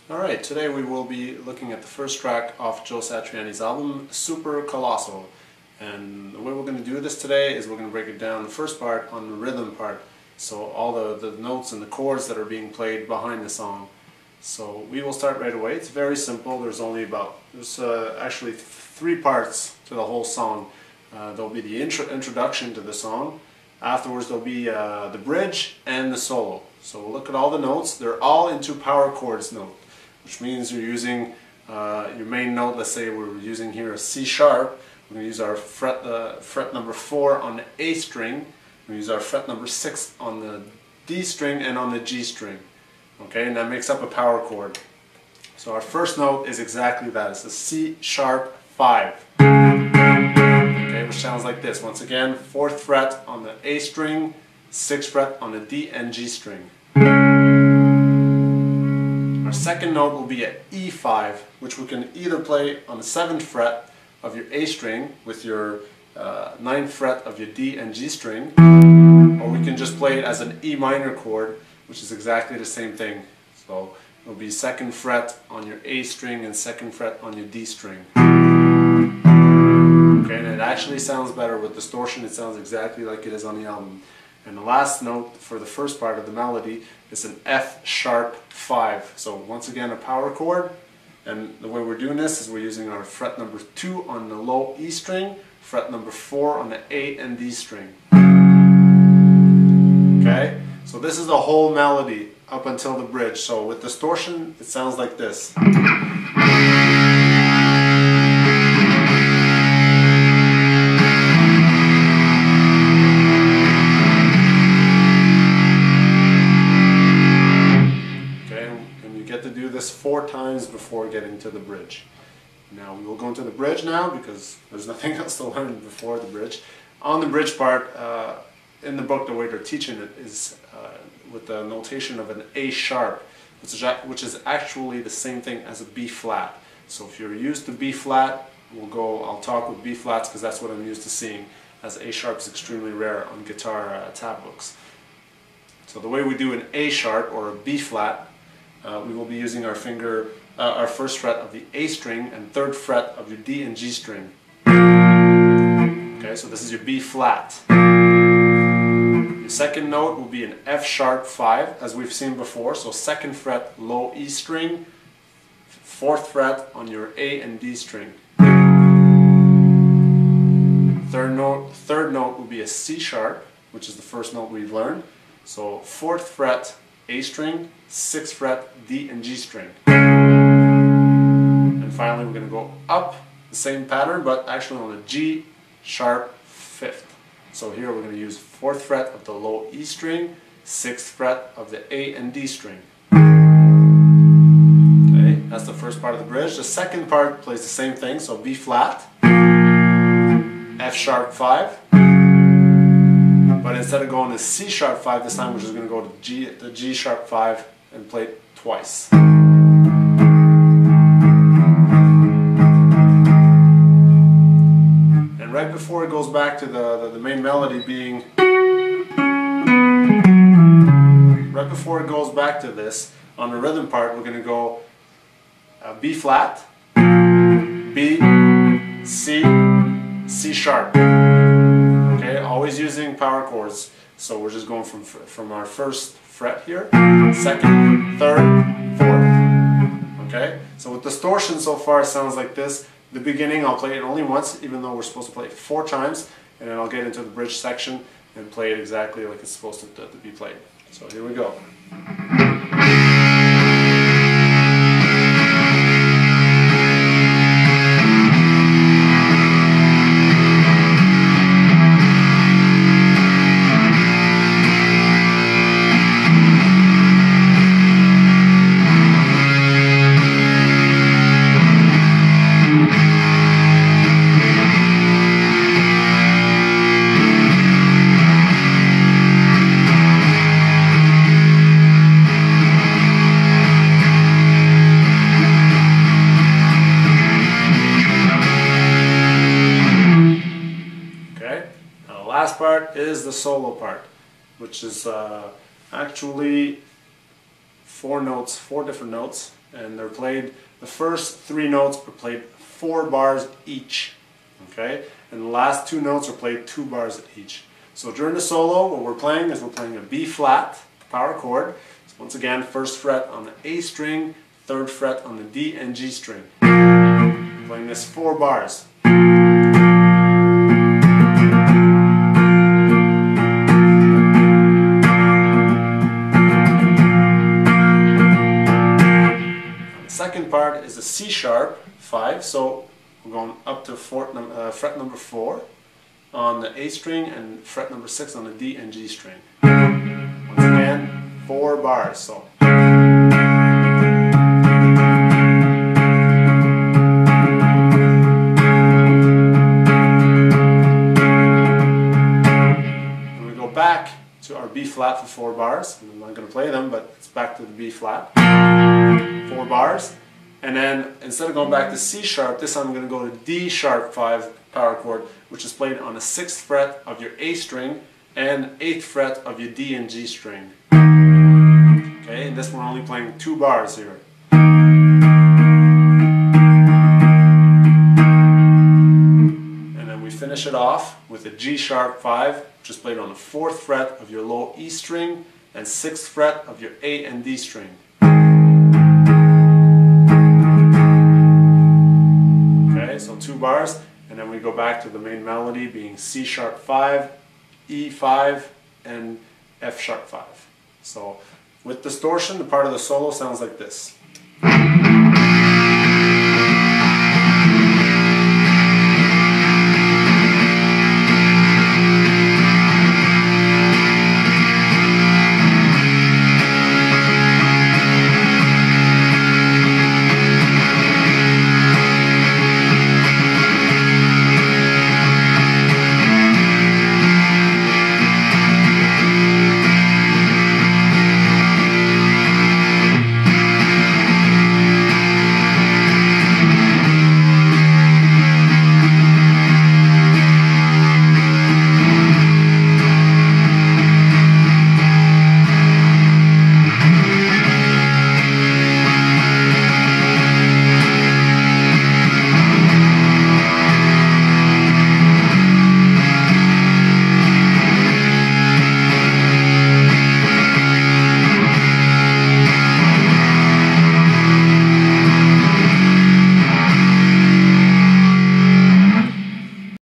Alright, today we will be looking at the first track off Joe Satriani's album, Super Colossal. And the way we're going to do this today is we're going to break it down, the first part on the rhythm part. So all the notes and the chords that are being played behind the song. So we will start right away. It's very simple. There's actually three parts to the whole song. There'll be the introduction to the song. Afterwards there'll be the bridge and the solo. So we'll look at all the notes. They're all into power chords note, which means you're using your main note. Let's say we're using here a C sharp. We're going to use our fret number 4 on the A string. We're going to use our fret number 6 on the D string and on the G string. Okay, and that makes up a power chord. So our first note is exactly that. It's a C sharp 5. Okay, which sounds like this. Once again, 4th fret on the A string, 6th fret on the D and G string. Our second note will be an E5, which we can either play on the 7th fret of your A string with your 9th fret of your D and G string, or we can just play it as an E minor chord, which is exactly the same thing. So it will be 2nd fret on your A string and 2nd fret on your D string. Okay, and it actually sounds better with distortion. It sounds exactly like it is on the album. And the last note for the first part of the melody is an F sharp 5. So once again a power chord, and the way we're doing this is we're using our fret number 2 on the low E string, fret number 4 on the A and D string. Okay, so this is the whole melody up until the bridge. So with distortion it sounds like this. This 4 times before getting to the bridge. Now we will go into the bridge now because there's nothing else to learn before the bridge. On the bridge part, in the book the way they're teaching it is with the notation of an A sharp, which is actually the same thing as a B flat. So if you're used to B flat, I'll talk with B flats because that's what I'm used to seeing, as A sharp is extremely rare on guitar tab books. So the way we do an A sharp or a B flat, we will be using our finger, our 1st fret of the A string and 3rd fret of your D and G string. Okay, so this is your B flat. Your second note will be an F sharp 5, as we've seen before. So 2nd fret low E string, 4th fret on your A and D string. Third note will be a C sharp, which is the first note we've learned. So 4th fret A string, 6th fret D and G string. And finally we're going to go up the same pattern, but actually on the G sharp 5th. So here we're going to use 4th fret of the low E string, 6th fret of the A and D string. Okay, that's the first part of the bridge. The second part plays the same thing, so B flat, F sharp 5. But instead of going to C sharp 5 this time, we're just going to go to the G sharp 5 and play it twice. And right before it goes back to the main melody being, right before it goes back to this, on the rhythm part we're going to go B flat, B, C, C sharp. Always using power chords, so we're just going from our 1st fret here, 2nd, 3rd, 4th. Okay, so with distortion so far it sounds like this. The beginning I'll play it only once, even though we're supposed to play it 4 times, and then I'll get into the bridge section and play it exactly like it's supposed to be played. So here we go. Last part is the solo part, which is actually 4 different notes. and they're played, the first 3 notes are played 4 bars each, okay? And the last 2 notes are played 2 bars each. So during the solo, what we're playing is we're playing a B flat power chord. So once again, 1st fret on the A string, 3rd fret on the D and G string. I'm playing this 4 bars. Second part is a C sharp 5, so we're going up to fret number 4 on the A string and fret number 6 on the D and G string. Once again, 4 bars. So and we go back to our B flat for 4 bars. I'm not going to play them, but it's back to the B flat. 4 bars, and then instead of going back to C sharp, this time I'm going to go to D sharp 5 power chord, which is played on the 6th fret of your A string and 8th fret of your D and G string. Okay, and this one we're only playing 2 bars here. And then we finish it off with a G sharp 5, which is played on the 4th fret of your low E string and 6th fret of your A and D string. So 2 bars, and then we go back to the main melody being C sharp 5, E 5, and F sharp 5. So with distortion, the part of the solo sounds like this.